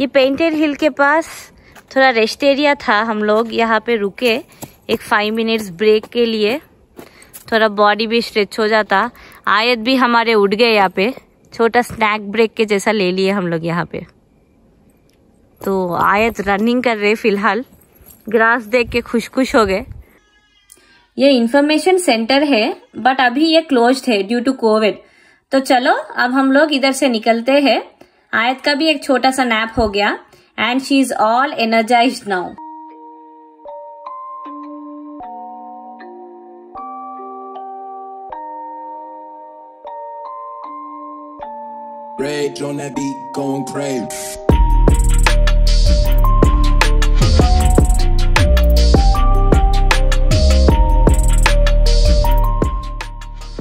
ये पेंटेड हिल के पास थोड़ा रेस्ट एरिया था, हम लोग यहाँ पे रुके एक 5 मिनट्स ब्रेक के लिए, थोड़ा बॉडी भी स्ट्रेच हो जाता। आयत भी हमारे उठ गए यहाँ पे, छोटा स्नैक ब्रेक के जैसा ले लिए हम लोग यहाँ पे। तो आयत रनिंग कर रहे, फिलहाल ग्रास देख के खुश हो गए। ये इंफॉर्मेशन सेंटर है बट अभी ये क्लोज्ड है ड्यू टू कोविड। तो चलो अब हम लोग इधर से निकलते हैं। आयत का भी एक छोटा सा नैप हो गया and she is all energised now. Rage on that beat, going crazy.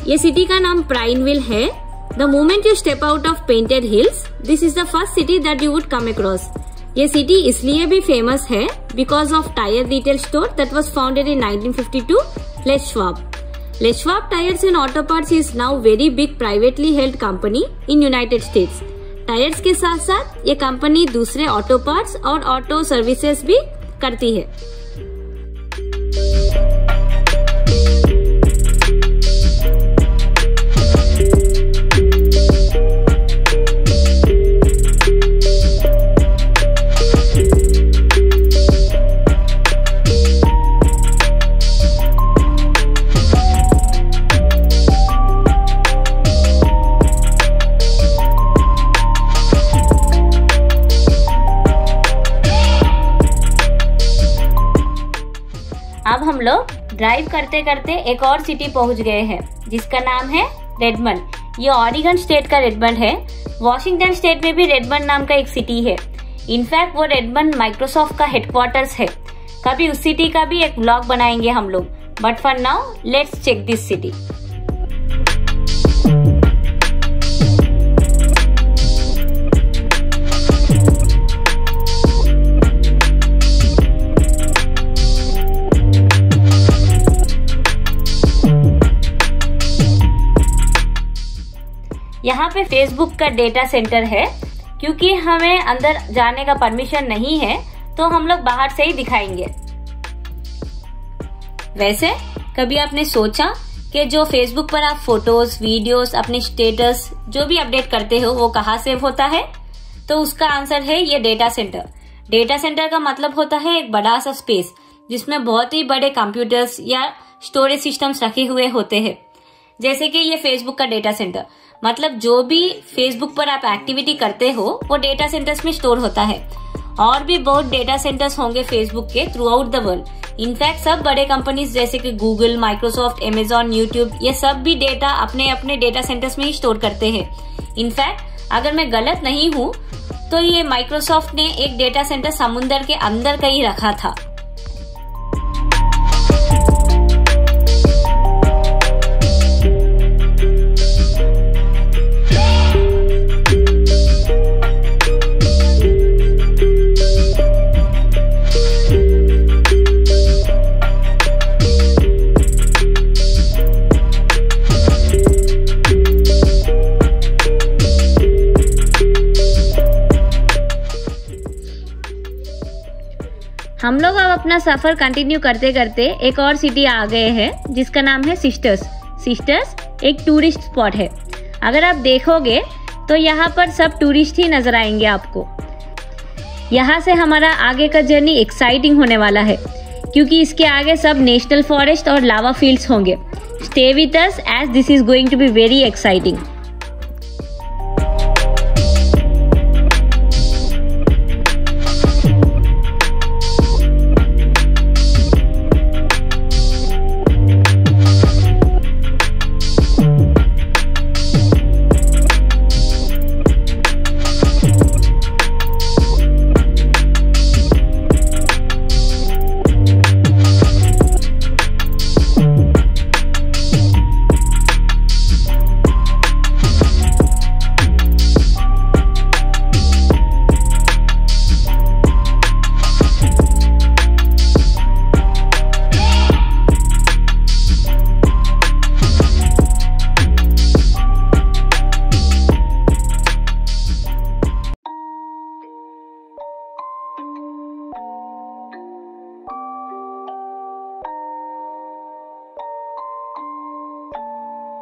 ये सिटी का नाम प्राइनविल है। The moment you step out of Painted Hills, this is the first city that you would come across. ये city इसलिए भी famous है because of tire retail store that was founded in 1952, Les Schwab. Les Schwab Tires and Auto Parts is now very big privately held company in United States. Tyres के साथ साथ ये company दूसरे auto parts और auto services भी करती है। अब हम लोग ड्राइव करते करते एक और सिटी पहुंच गए हैं जिसका नाम है रेडमंड। ये ऑरिगन स्टेट का रेडमंड है। वॉशिंगटन स्टेट में भी रेडमंड नाम का एक सिटी है। इनफैक्ट वो रेडमंड माइक्रोसॉफ्ट का हेडक्वार्टर्स है। कभी उस सिटी का भी एक व्लॉग बनाएंगे हम लोग, but for now let's check this city. यहाँ पे फेसबुक का डेटा सेंटर है। क्योंकि हमें अंदर जाने का परमिशन नहीं है तो हम लोग बाहर से ही दिखाएंगे। वैसे कभी आपने सोचा कि जो फेसबुक पर आप फोटोज, वीडियोस, अपने स्टेटस जो भी अपडेट करते हो वो कहाँ सेव होता है? तो उसका आंसर है ये डेटा सेंटर। डेटा सेंटर का मतलब होता है एक बड़ा सा स्पेस जिसमें बहुत ही बड़े कंप्यूटर्स या स्टोरेज सिस्टम्स रखे हुए होते हैं। जैसे कि ये फेसबुक का डेटा सेंटर, मतलब जो भी फेसबुक पर आप एक्टिविटी करते हो वो डेटा सेंटर्स में स्टोर होता है। और भी बहुत डेटा सेंटर्स होंगे फेसबुक के through out the world. In fact सब बड़े कंपनीज जैसे कि गूगल, माइक्रोसॉफ्ट, अमेजॉन, यूट्यूब, ये सब भी डेटा अपने अपने डेटा सेंटर्स में ही स्टोर करते हैं। इनफैक्ट अगर मैं गलत नहीं हूँ तो ये माइक्रोसॉफ्ट ने एक डेटा सेंटर समुद्र के अंदर कहीं रखा था। हम लोग अब अपना सफर कंटिन्यू करते करते एक और सिटी आ गए हैं जिसका नाम है सिस्टर्स। सिस्टर्स एक टूरिस्ट स्पॉट है। अगर आप देखोगे तो यहाँ पर सब टूरिस्ट ही नजर आएंगे आपको। यहाँ से हमारा आगे का जर्नी एक्साइटिंग होने वाला है क्योंकि इसके आगे सब नेशनल फॉरेस्ट और लावा फील्ड्स होंगे। Stay with us as this is going to be very exciting.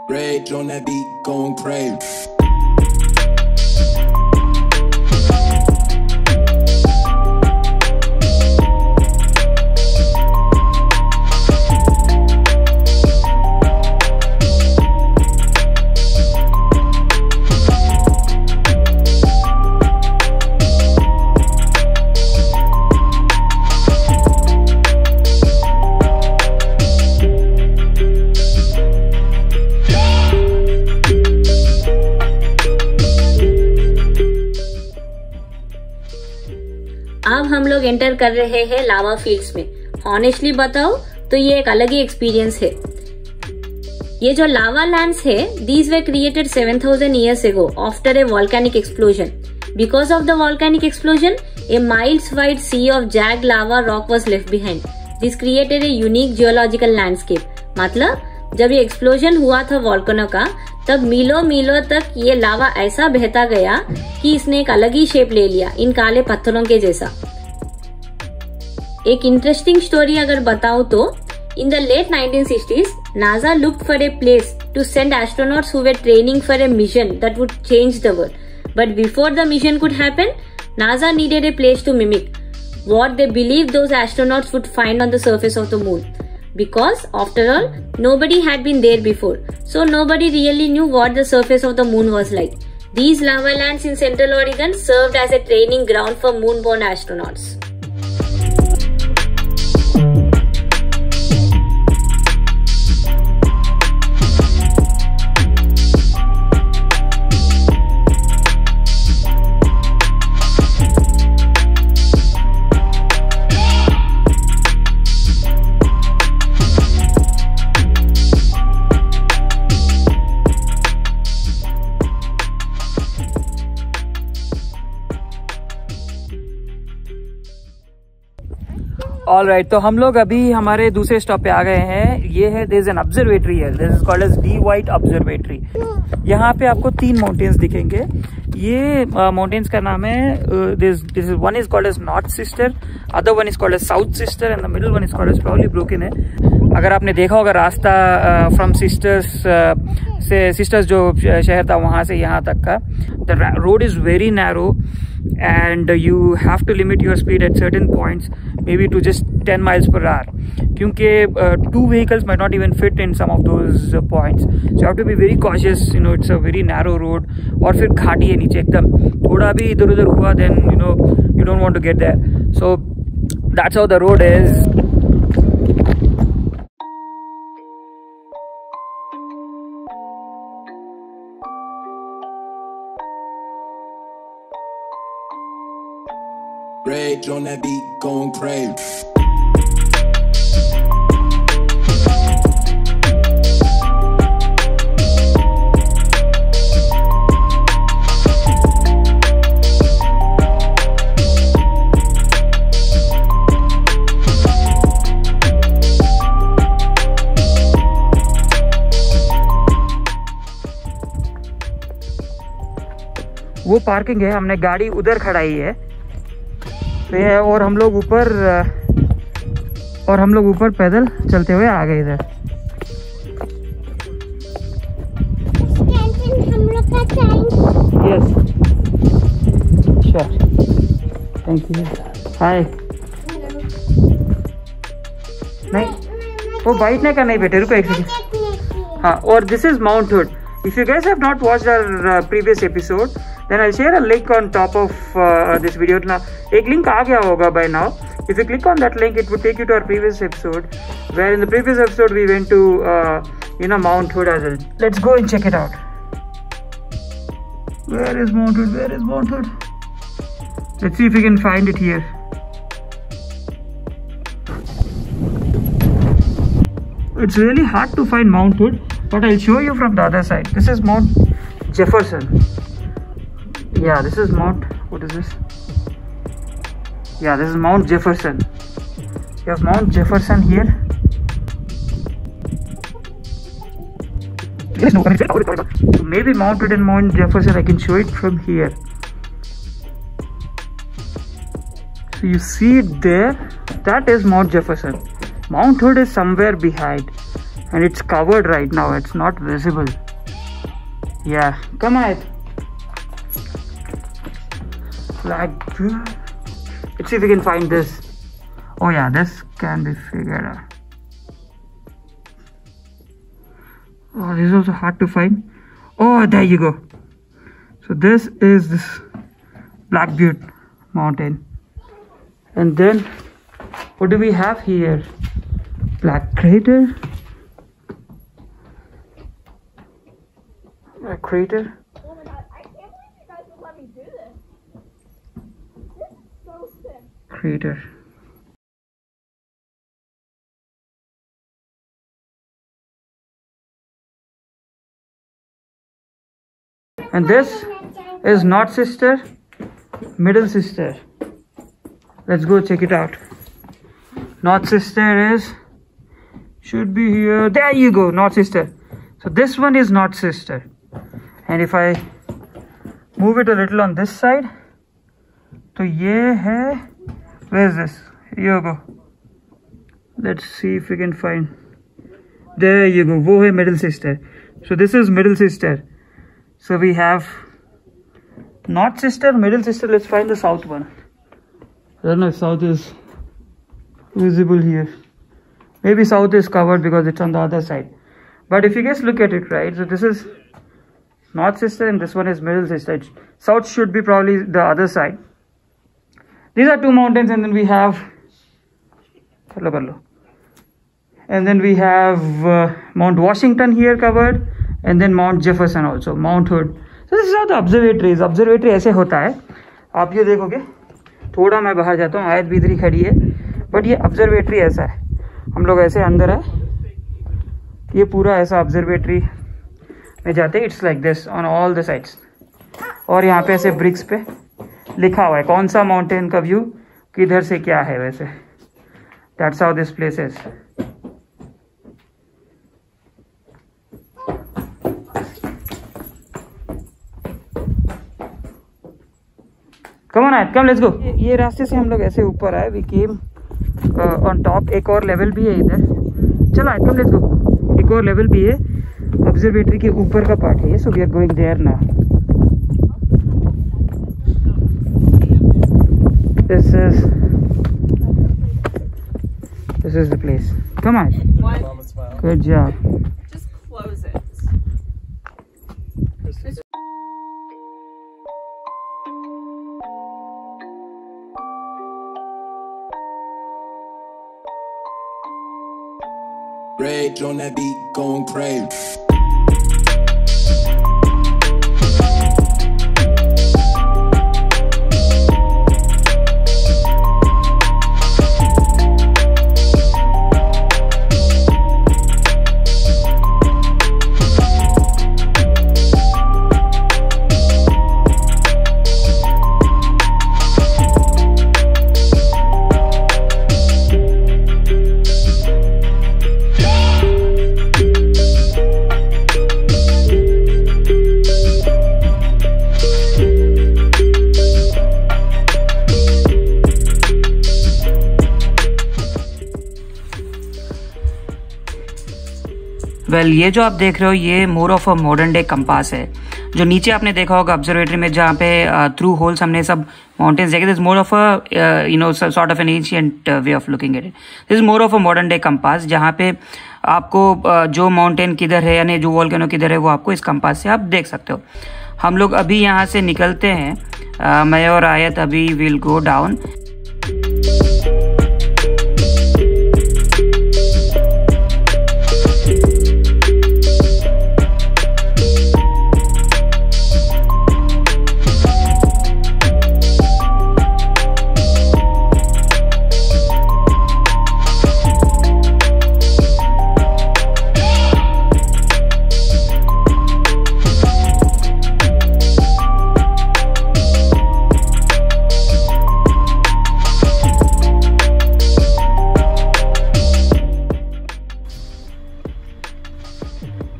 Rage on that beat, going crazy. अब हम लोग एंटर कर रहे हैं लावा फील्ड्स में। ऑनेस्टली बताओ तो ये एक अलग ही एक्सपीरियंस है। ये जो लावा लैंड्स है, these were created 7000 years ago after a volcanic explosion. Because of the volcanic explosion, a miles wide sea of jagged lava rock was left behind. This created a unique geological landscape. मतलब जब ये explosion हुआ था volcano का, तब मीलों मीलों तक ये लावा ऐसा बहता गया कि इसने एक अलग ही शेप ले लिया, इन काले पत्थरों के जैसा। एक इंटरेस्टिंग स्टोरी अगर बताऊं तो in the late 1960s, NASA looked for a place to send astronauts who were training for a mission that would change the world. But before the mission could happen, NASA needed a place to mimic what they believed those astronauts would find on the surface of the moon. Because after all, nobody had been there before, so nobody really knew what the surface of the moon was like. These lava lands in Central Oregon served as a training ground for moon-born astronauts. Alright, तो हम लोग अभी हमारे दूसरे stop पे आ गए हैं। ये है, देयर इज एन ऑब्जर्वेटरी है, this is called as the White Observatory. यहाँ पे आपको 3 माउंटेन्स दिखेंगे। ये माउंटेन्स का नाम है, this one is called as North Sister, other one is called as South Sister and the middle one is called as probably Broken है। अगर आपने देखा होगा रास्ता फ्रॉम सिस्टर्स जो शहर था वहां से यहाँ तक का, the road is very narrow and you have to limit your speed at certain points, maybe to just 10 miles per hour, क्योंकि 2 vehicles might not even fit in some of those points, so you have to be very cautious, you know, it's a very narrow road। और फिर घाटी है नीचे एकदम, थोड़ा भी इधर उधर हुआ then you know you don't want to get there, so that's how the road is। Rage on that beat, going crazy. वो पार्किंग है, हमने गाड़ी उधर खड़ाई है और हम लोग ऊपर पैदल चलते हुए आ गए इधर। Yes sure, thank you. Hi, नहीं वो बाइट नहीं करना ही बेटे, रुको एक सेकंड। हाँ, और this is mount hood. If you guys have not watched our previous episode, then I'll share a link on top of this video. Now, एक link आ गया होगा by now. If you click on that link, it would take you to our previous episode, where in the previous episode we went to Mount Hood as well. Let's go and check it out. Where is Mount Hood? Where is Mount Hood? Let's see if we can find it here. It's really hard to find Mount Hood, but I'll show you from the other side. This is Mount Jefferson. Yeah, this is Mount, what is this? Yeah, this is Mount Jefferson. You have Mount Jefferson here. So maybe Mount Hood and Mount Jefferson, I can show it from here. So you see it there, that is Mount Jefferson. Mount Hood is somewhere behind. and it's covered right now, it's not visible. Yeah, come on. Like, let's see if we can find this. Oh yeah, this can be figured out. Oh, this is also hard to find. Oh, there you go. So this is this Black Butte mountain, and then what do we have here? Black Crater. Black Crater. Oh my god, I can't believe you guys would let me do this. This is so sick. Crater. And this is North Sister, Middle Sister. Let's go check it out. North Sister should be here. There you go, North Sister. So this one is North Sister. And if I move it a little on this side, तो ये है, where is this? Here you go. Let's see if we can find. There you go, वो है Middle Sister. So this is Middle Sister. So we have North Sister, Middle Sister. Let's find the south one. I don't know if south is visible here. Maybe south is covered because it's on the other side. But if you guys look at it, right, so this is North Sister and this one is Middle Sister. South should be probably the other side. These are two mountains, and then we have Mount Washington here covered, and then Mount Jefferson also, Mount Hood. So this is how the observatories. Observatory ऐसे होता है. आप ये देखोगे, थोड़ा मैं बाहर जाता हूँ, आयत बिदरी खड़ी है, बट ये ऑब्जर्वेटरी ऐसा है. हम लोग ऐसे अंदर है, ये पूरा ऐसा ऑब्जर्वेटरी में जाते हैं. It's like this on all the sides. और यहाँ पे ऐसे ब्रिक्स पे लिखा हुआ है कौन सा माउंटेन का व्यू किधर से क्या है. वैसे that's how this place is. Come on come, let's go. ये रास्ते से हम लोग ऐसे ऊपर आए. We came on top. एक और लेवल भी है इधर. चलो कम, लेट्स गो. एक और लेवल भी है, ऑब्जर्वेटरी के ऊपर का पार्ट है. So we are going there now. This is the place. Come on. What? Good job. Just close it. Rage on that beat, going crazy. Well ये जो आप देख रहे हो ये मोर of a modern day compass है. जो नीचे आपने देखा होगा ऑब्जर्वेटरी में जहाँ पे थ्रू होल्स हमने सब माउंटेन्स देखे. This more of a sort of N ancient way of looking at it. This is more of a modern day compass जहाँ पे आपको जो माउंटेन किधर है यानी जो वॉल्केनो किधर है वो आपको इस कंपास से आप देख सकते हो. हम लोग अभी यहाँ से निकलते हैं. मैं और आयत अभी विल गो डाउन.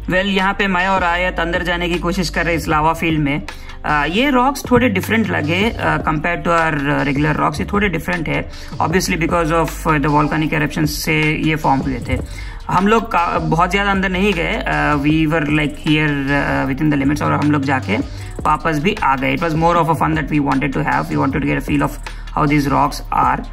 वेल यहाँ पे मैं और आयत अंदर जाने की कोशिश कर रहे इस लावा फील्ड में. ये रॉक्स थोड़े डिफरेंट लगे compare to our regular rocks. ये थोड़े डिफरेंट है obviously because of the volcanic eruption से ये फॉर्म हुए थे. हम लोग बहुत ज़्यादा अंदर नहीं गए, we were like here within the limits, और हम लोग जाके वापस भी आ गए. It was more of a fun that we wanted to have. We wanted to get a feel of how these rocks are.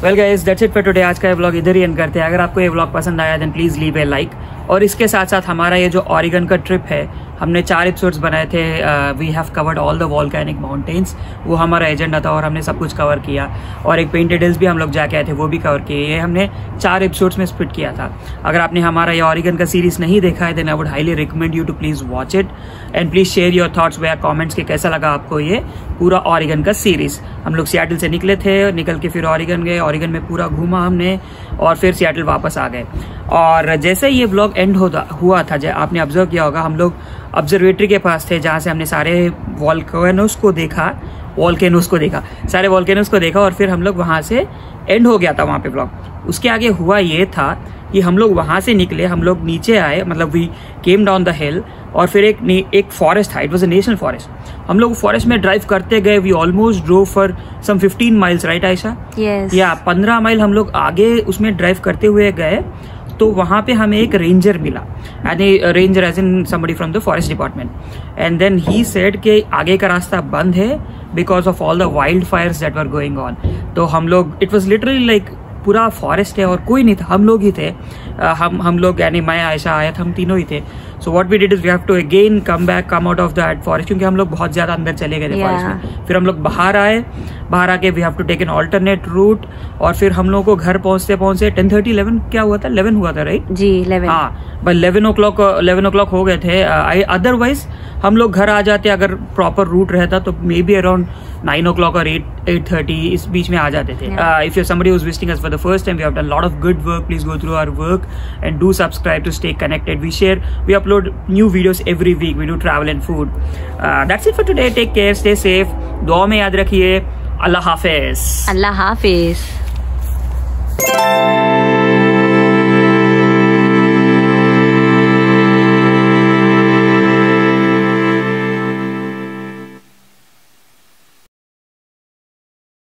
Well guys, that's it for today. आज का ये व्लॉग इधर ही एंड करते हैं. अगर आपको ये व्लॉग पसंद आया then please leave a like. और इसके साथ साथ हमारा ये जो ऑरिगन का ट्रिप है, हमने 4 एपिसोड्स बनाए थे. We have covered all the volcanic mountains. वो हमारा एजेंडा था और हमने सब कुछ कवर किया. और एक पेंटेड हिल्स भी हम लोग जाके आए थे, वो भी कवर किए. ये हमने 4 एपिसोड्स में स्प्लिट किया था. अगर आपने हमारा ये ऑरिगन का सीरीज नहीं देखा है then I would highly recommend you to please watch it and please share your thoughts where comments के कैसा लगा आपको ये पूरा ऑरिगन का सीरीज. हम लोग सियाटल से निकले थे, निकल के फिर ऑरिगन गए, ऑरिगन में पूरा घूमा हमने और फिर सियाटल वापस आ गए. और जैसे ये व्लॉग एंड हुआ था, आपने ऑब्जर्व किया होगा, हम लोग ऑब्जर्वेटरी के पास थे जहाँ से हमने सारे वॉल्केनोस को देखा, सारे वॉल्केनोस को देखा और फिर हम लोग वहाँ से एंड हो गया था वहाँ पे व्लॉग. उसके आगे हुआ ये था कि हम लोग वहाँ से निकले, हम लोग नीचे आए, मतलब we came down the hill और फिर एक फॉरेस्ट था. It was a national forest. हम लोग फॉरेस्ट में ड्राइव करते गए. We almost drove for some 15 miles, right Ayesha? Yes. या 15 माइल हम लोग आगे उसमें ड्राइव करते हुए गए. तो वहाँ पे हमें एक रेंजर मिला, ranger as in somebody from the forest department. And then he said कि आगे का रास्ता बंद है because of all the wild fires that were going on. तो हम लोग, इट वॉज लिटरली लाइक पूरा फॉरेस्ट है और कोई नहीं था, हम लोग ही थे. हम लोग यानी मैं, आयशा, आयत, हम तीनों ही थे. So what we did is we have to again come out of that forest, क्योंकि हम लोग बहुत ज्यादा अंदर चले गए थे फॉरेस्ट में. फिर हम लोग बाहर आके we have to take an alternate route. और फिर हम लोग को घर पहुंचते 10:30 11 क्या हुआ था, 11 हुआ था, राइट? जी 11. हाँ, बट 11 o'clock हो गए थे. अदरवाइज हम लोग घर आ जाते अगर प्रॉपर रूट रहता तो मे बी अराउंड 9 o'clock और 8:30 इस बीच में आ जाते थे. If you somebody who's visiting us for the first time, we have done a lot of good work. Please go through our work and do subscribe to stay connected. We upload new videos every week. We do travel and food. That's it for today. Take care, stay safe. दुआ में याद रखिए. अल्लाह हाफिज. अल्लाह हाफिज.